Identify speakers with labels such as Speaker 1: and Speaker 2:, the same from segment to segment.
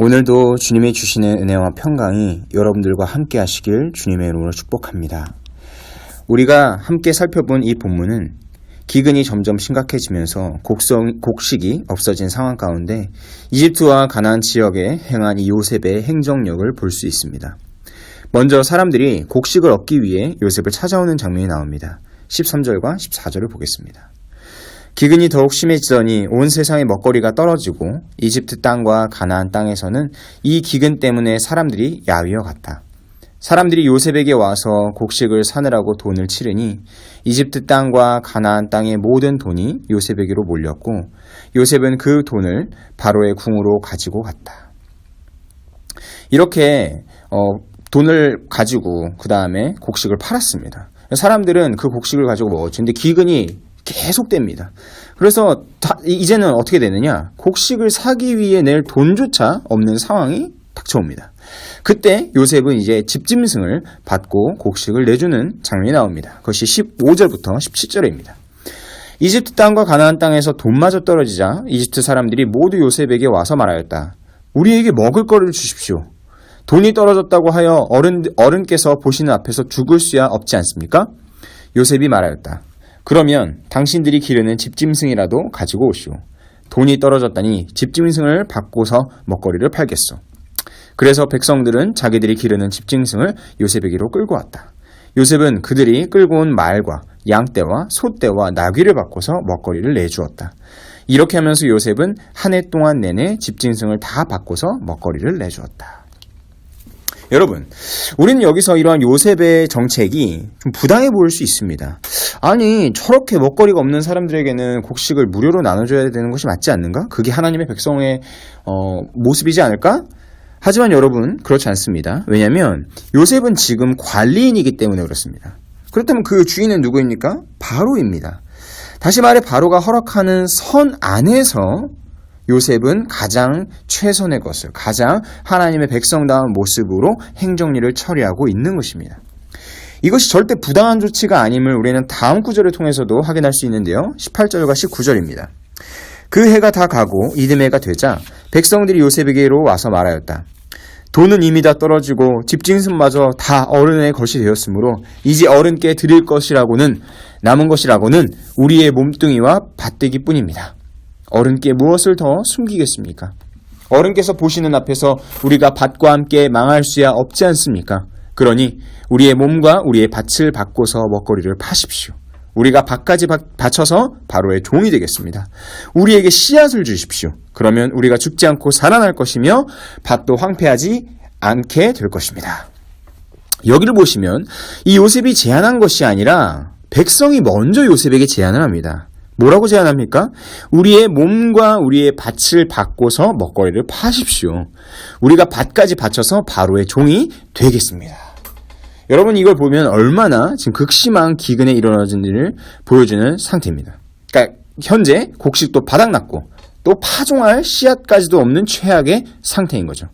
Speaker 1: 오늘도 주님이 주시는 은혜와 평강이 여러분들과 함께 하시길 주님의 이름으로 축복합니다. 우리가 함께 살펴본 이 본문은 기근이 점점 심각해지면서 곡식이 없어진 상황 가운데 이집트와 가나안 지역에 행한 이 요셉의 행정력을 볼 수 있습니다. 먼저 사람들이 곡식을 얻기 위해 요셉을 찾아오는 장면이 나옵니다. 13절과 14절을 보겠습니다. 기근이 더욱 심해지더니 온 세상의 먹거리가 떨어지고 이집트 땅과 가나안 땅에서는 이 기근 때문에 사람들이 야위어 갔다. 사람들이 요셉에게 와서 곡식을 사느라고 돈을 치르니 이집트 땅과 가나안 땅의 모든 돈이 요셉에게로 몰렸고 요셉은 그 돈을 바로의 궁으로 가지고 갔다. 이렇게 돈을 가지고 그 다음에 곡식을 팔았습니다. 사람들은 그 곡식을 가지고 먹었죠. 근데 기근이 계속됩니다. 그래서 이제는 어떻게 되느냐? 곡식을 사기 위해 낼 돈조차 없는 상황이 닥쳐옵니다. 그때 요셉은 이제 집짐승을 받고 곡식을 내주는 장면이 나옵니다. 그것이 15절부터 17절입니다. 이집트 땅과 가나안 땅에서 돈마저 떨어지자 이집트 사람들이 모두 요셉에게 와서 말하였다. 우리에게 먹을 거를 주십시오. 돈이 떨어졌다고 하여 어른께서 보시는 앞에서 죽을 수야 없지 않습니까? 요셉이 말하였다. 그러면 당신들이 기르는 집짐승이라도 가지고 오시오. 돈이 떨어졌다니 집짐승을 바꿔서 먹거리를 팔겠소. 그래서 백성들은 자기들이 기르는 집짐승을 요셉에게로 끌고 왔다. 요셉은 그들이 끌고 온 말과 양떼와 소떼와 나귀를 바꿔서 먹거리를 내주었다. 이렇게 하면서 요셉은 한 해 동안 내내 집짐승을 다 바꿔서 먹거리를 내주었다. 여러분, 우리는 여기서 이러한 요셉의 정책이 좀 부당해 보일 수 있습니다. 아니, 저렇게 먹거리가 없는 사람들에게는 곡식을 무료로 나눠줘야 되는 것이 맞지 않는가? 그게 하나님의 백성의 모습이지 않을까? 하지만 여러분, 그렇지 않습니다. 왜냐하면 요셉은 지금 관리인이기 때문에 그렇습니다. 그렇다면 그 주인은 누구입니까? 바로입니다. 다시 말해 바로가 허락하는 선 안에서 요셉은 가장 최선의 것을, 가장 하나님의 백성다운 모습으로 행정일을 처리하고 있는 것입니다. 이것이 절대 부당한 조치가 아님을 우리는 다음 구절을 통해서도 확인할 수 있는데요. 18절과 19절입니다. 그 해가 다 가고 이듬해가 되자 백성들이 요셉에게로 와서 말하였다. 돈은 이미 다 떨어지고 집짐승마저 다 어른의 것이 되었으므로 이제 어른께 드릴 것이라고는 남은 것이라고는 우리의 몸뚱이와 밭대기뿐입니다. 어른께 무엇을 더 숨기겠습니까? 어른께서 보시는 앞에서 우리가 밭과 함께 망할 수야 없지 않습니까? 그러니 우리의 몸과 우리의 밭을 바꿔서 먹거리를 파십시오. 우리가 밭까지 바쳐서 바로의 종이 되겠습니다. 우리에게 씨앗을 주십시오. 그러면 우리가 죽지 않고 살아날 것이며 밭도 황폐하지 않게 될 것입니다. 여기를 보시면 이 요셉이 제안한 것이 아니라 백성이 먼저 요셉에게 제안을 합니다. 뭐라고 제안합니까? 우리의 몸과 우리의 밭을 바꿔서 먹거리를 파십시오. 우리가 밭까지 바쳐서 바로의 종이 되겠습니다. 여러분, 이걸 보면 얼마나 지금 극심한 기근에 일어나진 일을 보여주는 상태입니다. 그러니까 현재 곡식도 바닥났고 또 파종할 씨앗까지도 없는 최악의 상태인 거죠.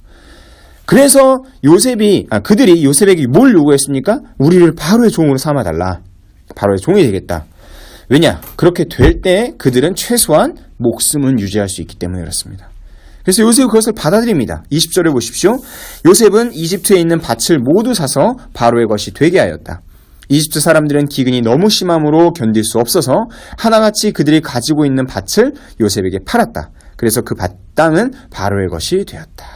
Speaker 1: 그래서 그들이 요셉에게 뭘 요구했습니까? 우리를 바로의 종으로 삼아달라. 바로의 종이 되겠다. 왜냐? 그렇게 될 때 그들은 최소한 목숨은 유지할 수 있기 때문에 그렇습니다. 그래서 요셉은 그것을 받아들입니다. 20절을 보십시오. 요셉은 이집트에 있는 밭을 모두 사서 바로의 것이 되게 하였다. 이집트 사람들은 기근이 너무 심함으로 견딜 수 없어서 하나같이 그들이 가지고 있는 밭을 요셉에게 팔았다. 그래서 그 땅은 바로의 것이 되었다.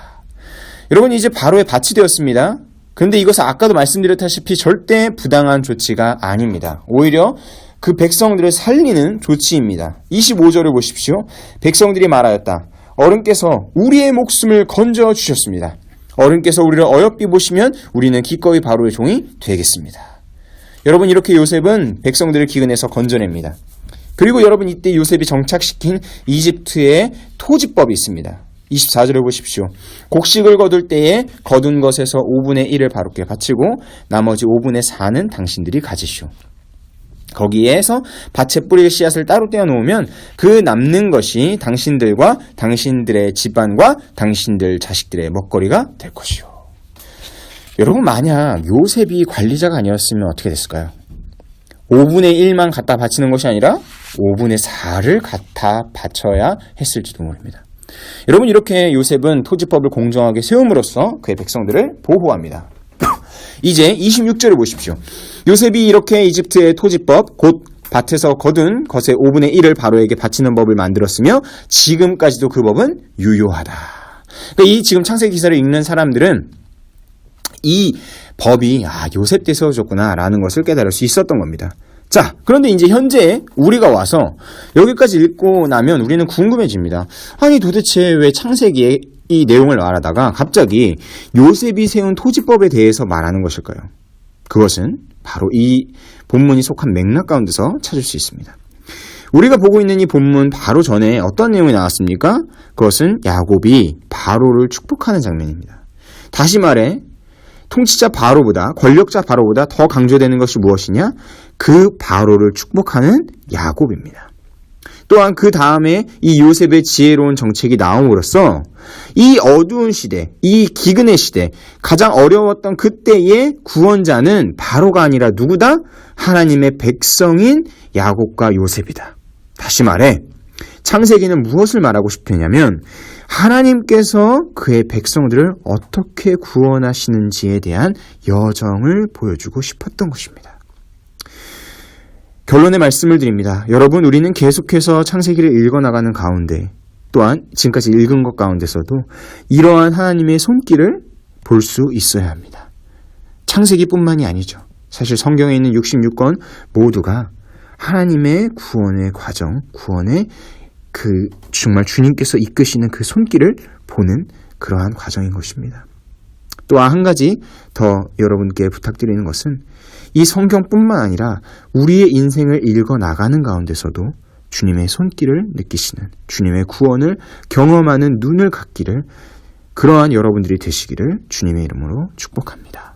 Speaker 1: 여러분, 이제 바로의 밭이 되었습니다. 그런데 이것은 아까도 말씀드렸다시피 절대 부당한 조치가 아닙니다. 오히려 그 백성들을 살리는 조치입니다. 25절을 보십시오. 백성들이 말하였다. 어른께서 우리의 목숨을 건져 주셨습니다. 어른께서 우리를 어여삐 보시면 우리는 기꺼이 바로의 종이 되겠습니다. 여러분, 이렇게 요셉은 백성들을 기근에서 건져냅니다. 그리고 여러분, 이때 요셉이 정착시킨 이집트의 토지법이 있습니다. 24절을 보십시오. 곡식을 거둘 때에 거둔 것에서 5분의 1을 바로께 바치고 나머지 5분의 4는 당신들이 가지시오. 거기에서 밭에 뿌릴 씨앗을 따로 떼어 놓으면 그 남는 것이 당신들과 당신들의 집안과 당신들 자식들의 먹거리가 될 것이요. 여러분, 만약 요셉이 관리자가 아니었으면 어떻게 됐을까요? 5분의 1만 갖다 바치는 것이 아니라 5분의 4를 갖다 바쳐야 했을지도 모릅니다. 여러분, 이렇게 요셉은 토지법을 공정하게 세움으로써 그의 백성들을 보호합니다. 이제 26절을 보십시오. 요셉이 이렇게 이집트의 토지법, 곧 밭에서 거둔 것의 5분의 1을 바로에게 바치는 법을 만들었으며 지금까지도 그 법은 유효하다. 그러니까 이 지금 창세기 기사를 읽는 사람들은 이 법이 요셉 때 세워졌구나 라는 것을 깨달을 수 있었던 겁니다. 자, 그런데 이제 현재 우리가 와서 여기까지 읽고 나면 우리는 궁금해집니다. 아니, 도대체 왜 창세기에 이 내용을 말하다가 갑자기 요셉이 세운 토지법에 대해서 말하는 것일까요? 그것은 바로 이 본문이 속한 맥락 가운데서 찾을 수 있습니다. 우리가 보고 있는 이 본문 바로 전에 어떤 내용이 나왔습니까? 그것은 야곱이 바로를 축복하는 장면입니다. 다시 말해 통치자 바로보다, 권력자 바로보다 더 강조되는 것이 무엇이냐? 그 바로를 축복하는 야곱입니다. 또한 그 다음에 이 요셉의 지혜로운 정책이 나옴으로써 이 어두운 시대, 이 기근의 시대, 가장 어려웠던 그때의 구원자는 바로가 아니라 누구다? 하나님의 백성인 야곱과 요셉이다. 다시 말해 창세기는 무엇을 말하고 싶으냐면 하나님께서 그의 백성들을 어떻게 구원하시는지에 대한 여정을 보여주고 싶었던 것입니다. 결론의 말씀을 드립니다. 여러분, 우리는 계속해서 창세기를 읽어나가는 가운데 또한 지금까지 읽은 것 가운데서도 이러한 하나님의 손길을 볼 수 있어야 합니다. 창세기뿐만이 아니죠. 사실 성경에 있는 66권 모두가 하나님의 구원의 과정, 구원의 그 정말 주님께서 이끄시는 그 손길을 보는 그러한 과정인 것입니다. 또한 한 가지 더 여러분께 부탁드리는 것은 이 성경뿐만 아니라 우리의 인생을 읽어나가는 가운데서도 주님의 손길을 느끼시는, 주님의 구원을 경험하는 눈을 갖기를, 그러한 여러분들이 되시기를 주님의 이름으로 축복합니다.